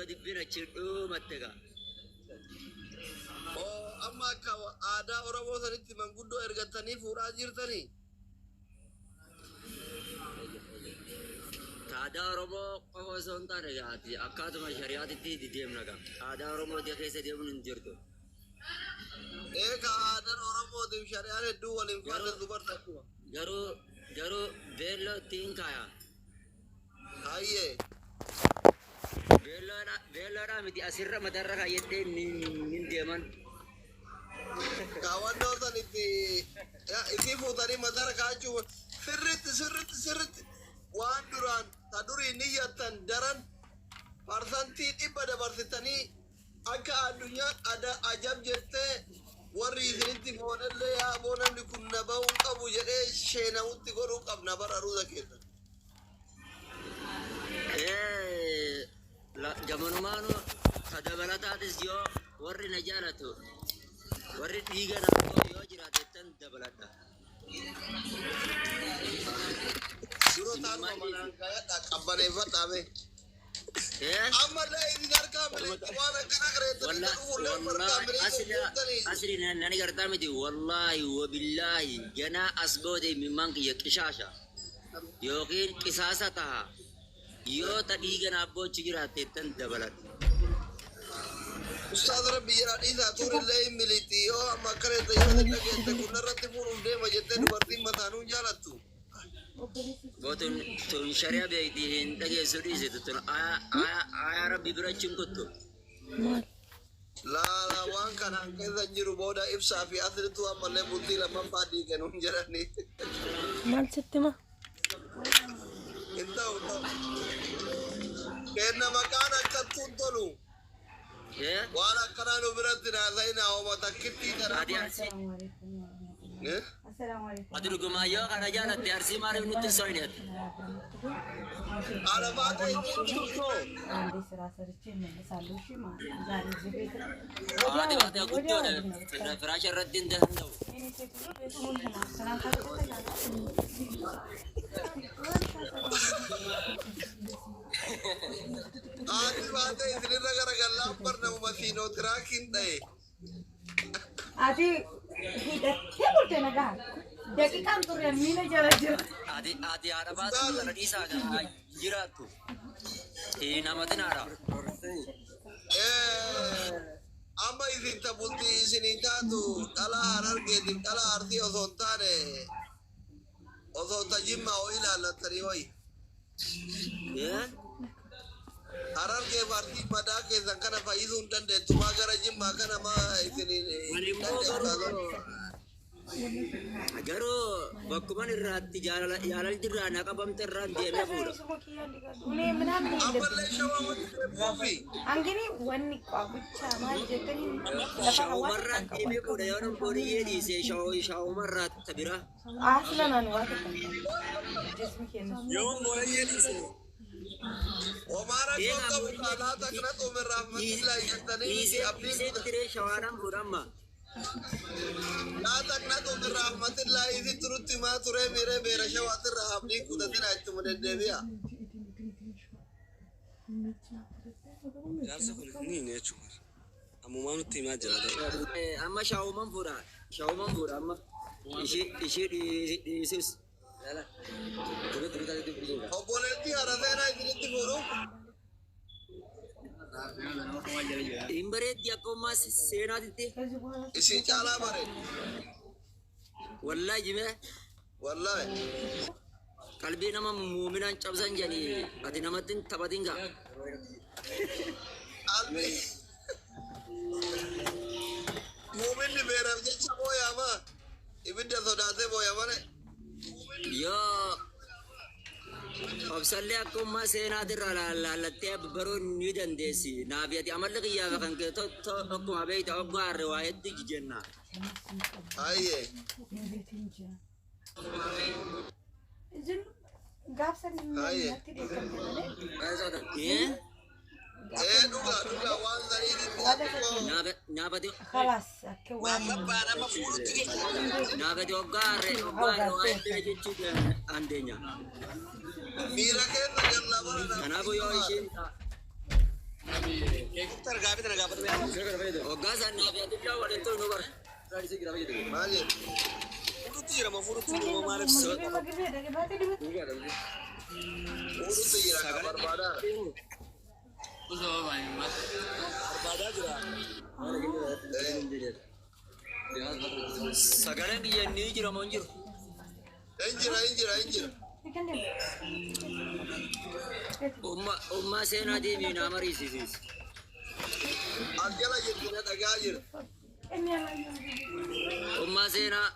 dibbina chidhu mattega. Oh, amma ka ada Oromoo sanitti manguddoo ergatanii fuudhaa jirtanii. Aadaa Oromoo qofa osoo hin taane gaati akkaatuma shari'aatitti deemna gaa. Aadaa Oromoo keessa deemuun hin jirtu. Ka aadaan Oromootiif shari'aan hedduu waliin faadan dubartii. Garuu beelloo ittiin kaaya. Hayyee. Beelloodhaa miti asirra matarra kaayyadhee nin deeman. Kaawwannoo sanitti isii fuutanii matarra kaa'achuun sirriitti waan duraan ta durii niyyattan daran parsantii 100 dabarsitanii akka addunyaan ajab jettee warri isinitti foonallee yaaboo namni kun na ba'uun qabu jedhee sheenamutti godhuu qabna bara ruuza keessa. Gamanumaanu dabalataatis yoo warri na jaalatu warri dhiiga naannoo yoo jiraatettan dabaladha. Yeroo taanuma manaan gaayadhaa qabbaneeffadhaame. Ammallee idin argaa mileetti waan akkana gareettanii dhufuullee bargaa mileetti asli nani gartaa miti wallaahi wabillaahi ganaa as boode mimmaan kiyya qishaasha yookiin qisaasa taha yoo ta dhiiga naabboochi jiraattettan dabaladha. Ustaz Rabbi jira dhiisaa turillee hin miliitti yoo amma akkaneetta yoo dhageette kun irratti fuudhuuf deema jettee dubartiin mataanuun jaalattu. Tun sharia beekti hin dhageessu dhiisitu tun aayaa Rabbi birachuun kuttu. Laala waan kanaan keessa jiru booda ibsaa fi asirrittuu ammallee bultii lammaffaa diiganuun jedhanii. Maal sitti ma? Hin ta'u. Kenna maqaan akkattuun tolu. Waan akkanaa nu biratti naasa'inaa hooma takkittii Ati dhugumaa yoo kana jaalatte arsii maaliif nutti soineeti? Haati baatee guddoodha firaasha irratti hin danda'u. Haati baatee isinirra garagallaan barnamu masiinoo tiraakiin ta'e. Ati hidhattee bultee nagaa. Daqiiqaan turre miila jala jira. Ati haadha baatu kana dhiisaa jiraattu. Namatin haadha. Amma isin tabultii isinii taatu dhala harargeetiin dhala arsii osoo hin taane osoo tajimmaa oo ilaallattanii hoyi. Harargee arsii madaa keessan kana fayyisuu hin dandeettu maa gara jimmaa kana maa isinii dandeettu. Garuu bakkuman irraatti jaalalti irraa na qabamte irraan deemee fuudha. Ammallee shawaa wanti deemuufi. Angini wanni qabucha maal jettanii Shawumarraan deemee fuudha yoo nan boodiyyee dhiisee shawumarraatti bira. aslan an waa Yoo boodiyyee dhiisee. Omara kau kamu kalah tak kena Umar Rahmat lah yang tadi abdi tiree shawaadhaan fuudhamma. lah tak kena Umar Rahmat lah ini turut cuma ture mere bera shawatir abdi kuda tidak itu model dia. Jaarsa kun ni ne cuma. Ammumaan nutti himaa jira. Amma shawuman fuudha amma ishee dhiisus. Obboleettii haraseena isinitti fuudhu. Hin bareeddi akkuma seenaatitti. Isin caalaa bare. Wallaahi jimee. Wallaahi. Qalbii nama muuminaan cabsan jedhanii ati namatti hin taphatin gaa. Albi. Muuminni beeraaf jecha booyaama. Ibidda sodaatee booyamane. Yoo obsallee akkuma seenaatirra laallattee baruun ni dandeessi. Naaf ati amalli qiyyaaba kan kee akkuma beekta oggoo harre waa hedduu jijenna. Hayyee. gaafsan Hayyee. natti beekamte malee Dhugaa waan zariitti Nyaabati خلاص akka waan abbaa nama fuudhutti naafati waggaa harre waa hedduu jechuudha andeenya. miira keessa jallaa bara Kanaafuu yoo isheen Ogasan na biya tibya walen to no bar. Radi se gira fayyadu. maal jedhe Furuutti jira ma furuutti jira maaliif fuudhutti jira ka barbaadaa barbaadaa jira. Sagaleen biyya ni jira mo jiru. hin jira Umma seenaa deemee na mariisisis. as jala jirtu na dhagaa jira Umma seenaa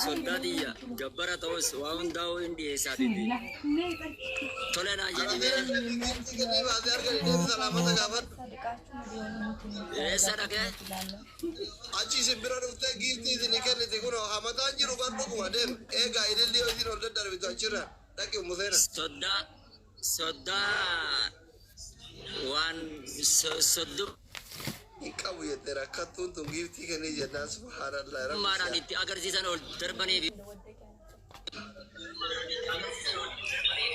soddadiyya gabbara ta'us waa hundaa'uu hin dhiyeessaa bibi. Tole naa jedhimee giiftii kennii baasee harka dhidheebi salaamata gaafadhu eessa dhaqee achi isin bira dhuftee giiftii isinii kenniti kun hamataan jiru kan dhuguma deem eegaa ililli yoo isin ol daddarbitu achirra dhaqi umuseena soddaa waan soddum hin qabu jettee rakkattuun tun giiftii kennii jennaan subhaanallah maadhaan itti agarsiisan ol darbanii fi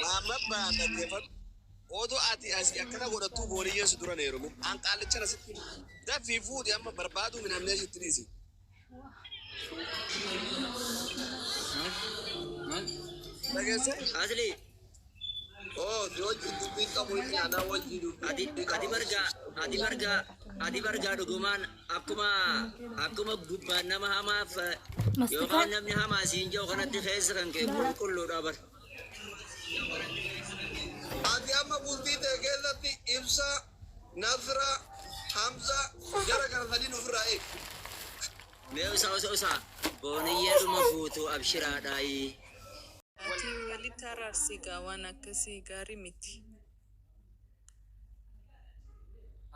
Maamman ba'an dhaggeeffadhu. Odoo ati asii akkana godhattuu booniyyees dura na heerumin. An qaallichan asitti dafii fuudhi amma barbaaduu minamnee sitti dhiisi. Dhageesse? asli oo si wajjin dubbiin qabu hin anaa wajjin dubbii ati bargaa dhugumaan akkuma gubbaan nama hamaaf yookaan namni hamaa siin jiru kanatti keessa kan kee qulqulluudha bar. ati amma bultii ta'e keessatti ibsa nasra hamza jara kana sadiin ofirraa eeg Mee usaa booniyyee dhuma fuutuu abshiraadhaayi. Ati walitti araarsigaa waan akkasii gaarii miti.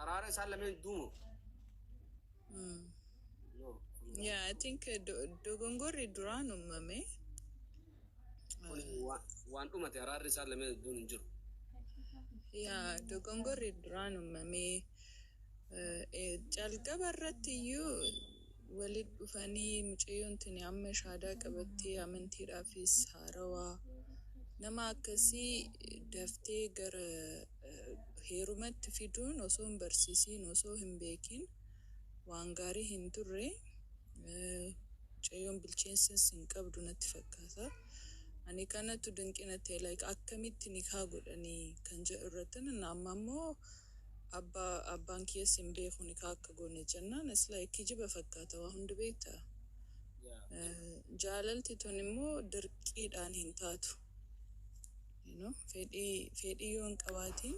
Araara isaan lameen duumu. Yeah, I think dogongorri duraan uumame. Waan dhumate araarri isaan lameen duun hin jiru. Yeah, dogongorri duraan uumame. Jalqaba irratti iyyuu walitti dhufanii mucayyoon tuni amma shaadaa qabattee amantiidhaafis haarawaa nama akkasii daftee gara heerumatti fiduun osoo hin barsiisiin osoo hin beekin waan gaarii hin turre mucayyoon bilcheensas hin qabdu natti fakkaata. Ani kanattu dinqina ta'e like akkamitti nikaa godhanii kan jedhu irratti amma ammoo abbaan kiyya hin beeku nikaa akka goone jennaan is like kijiba fakkaata waa hundi beekta. Jaalalti tun immoo dirqiidhaan hin taatu. Fedhii yoo hin qabaatiin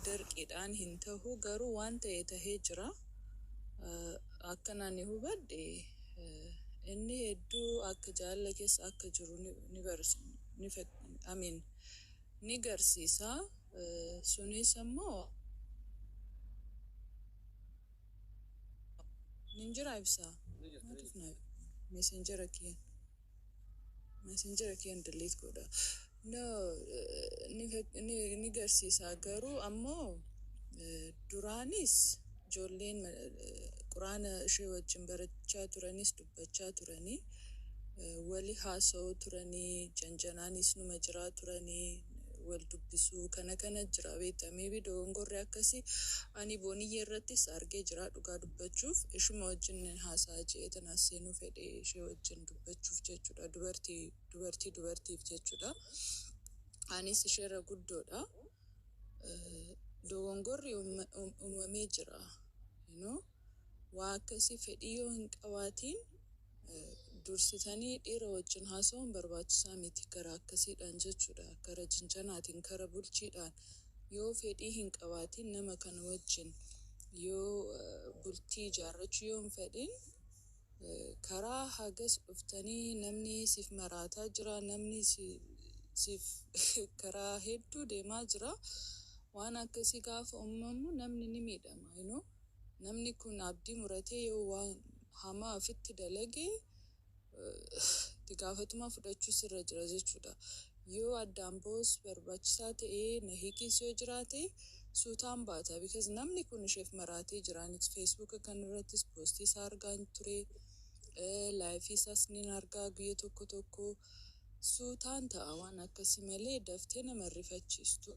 dirqiidhaan hin tahu garuu waan ta'e tahee jira. Akkanaan hubadhe inni hedduu akka jaalala keessa akka jiru ni garsiisa. Sunis ammoo ninjira ibsa. Messenger kiyan delete godha. No, ni garsiisa garuu ammoo duraanis ijoolleen quraana ishee wajjin barachaa turanis dubbachaa turanii wali haasa'uu turanii janjanaanis numa jiraa turanii wal dubbisuu kana jira beekta. Maybe dogongorri akkasii ani booniyyee irrattis argee jira dhugaa dubbachuuf ishuma wajjin haasa'aa jeetan as seenuu fedhe ishee wajjin dubbachuuf jechuudha. Dubartiif jechuudha. Anis isheerra guddoodha. Dogongorri uumamee jira. Waa akkasii fedhii yoo hin qabaatiin dursitanii dhiira wajjin haasa'uun barbaachisaa miti karaa akkasiidhaan jechuudha. Karaa jinjanaatiin karaa bulchiidhaan yoo fedhii hin qabaatiin nama kana wajjin yoo bultii ijaarrachuu yoo hin fedhin karaa hagas dhuftanii namni siif maraataa jira namni siif karaa hedduu deemaa jira. Waan akkasii gaafa uumamu namni ni miidhama. Namni kun abdii muratee yoo waan hamaa ofitti dalagee itti gaafatuma fudhachuu irra jira jechuudha. Yoo addaan boos barbaachisaa ta'ee na hiikis yoo jiraate suutaan baata. Because namni kun isheef maraatee jiraanis Facebook kan irrattis poostii isaa argaa ture. Laayifii isaas ni argaa guyyaa tokko suutaan ta'a waan akkasii malee daftee nama rifachiistu.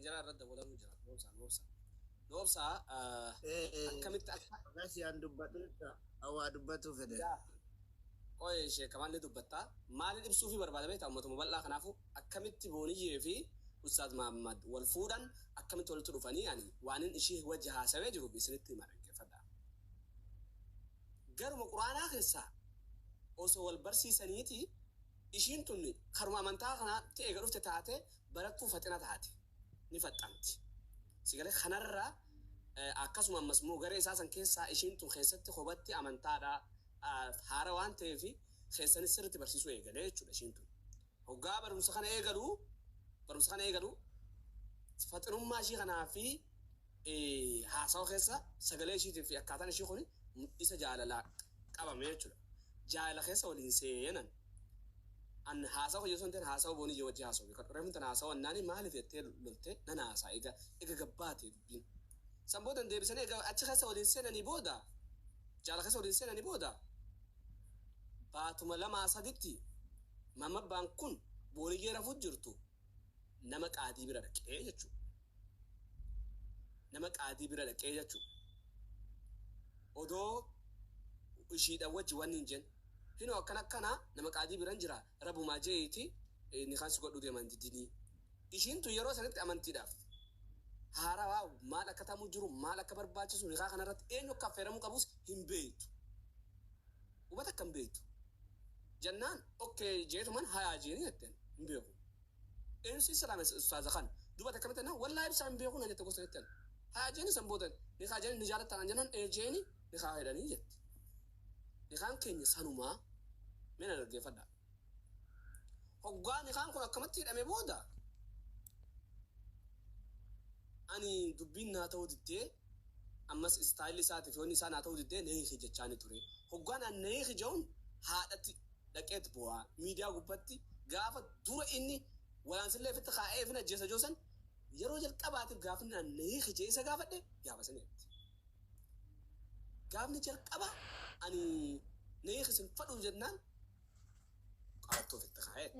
jara irratti dabalamuu jira noobsaa akkamitti akka Gasiyaan dubbatu awwaa dubbatu fedhe. qoye ishee kamallee dubbattaa maaliin ibsuu fi barbaadamee ta'u mootummaa bal'aa kanaafuu akkamitti booniyyee fi Ustaaz Mahammad wal fuudhan akkamitti walitti dhufanii ani waanin ishee wajji haasawee jiru isinitti hima dhaggeeffadha. Garuma quraanaa keessaa osoo wal barsiisaniiti ishiin tun karuma amantaa kanaatti eega dhufte taate barattuu faxina taate ni faxxamti. Sigalee kanarraa akkasuma ammas immoo garee isaa san keessaa ishiin tun keessatti hubatti amantaadhaa haara waan ta'eef keessanis sirriitti barsiisuu eegalee jechuudha ishiin tun. Hoggaa barumsa kana eegalu faxinummaa ishii kanaa fi haasawa keessa sagalee ishiitii fi akkaataan ishii kun isa jaalalaa qabame jechuudha. Jaalala keessa waliin seenan. An haasawa hojjetu hin ta'in haasawa boonii wajji haasawu. Kan reefun tan haasawa naani maaliif jettee lolte nan haasaa ega gabbaate dubbiin. Sanboodan deebisanii egaa achi keessa waliin seenanii booda jaalala keessa waliin seenanii booda baatuma lamaa saditti Mahammad kun booniyyee rafuut jirtu nama qaadii bira dhaqee jechuudha. Nama qaadii bira dhaqee jechuudha. Odoo ishiidhaan wajji wanni hin jennu. Hinoo akkana nama qaadii biran jira rabumaa jeeti ni kan si godhu deeman didinii. Ishiin tun yeroo sanitti amantiidhaaf haarawaa maal akka ta'amu jiru maal akka barbaachisu niqaa kanarratti eenyu akka affeeramuu qabus hin beektu. Hubata akka hin beektu. Jannaan okkee jeetuman hayaa jeeni jetteen hin beeku. Eenyu si salaame ustaaza kan dubata akkamitti jennaan wallaahi ibsaa hin beeku na jette gosa jetteen. Hayaa jeeni san boodan niqaa jeeni ni jaalattaan jennaan jeeni niqaa jedhanii jette. Niqaan keenya sanumaa mina dhaggeeffadha. Hoggaa niqaan kun akkamatti hidhame booda ani dubbiin naa ta'uu diddee ammas istaayilli isaatiif yoonni isaa naa ta'uu diddee neehi jechaani ture. Hoggaan an neehi jehuun haadhatti dhaqeet bu'aa miidiyaa gubbatti gaafa dura inni walaansillee fitti kaa'ee fi ajjeesa joosan yeroo jalqabaatiif gaafni an neehi jee isa gaafadhe gaafa saniitti. Gaafni jalqaba ani neehi sin fadhu jennaan qabattoo fitti kaa'eetti.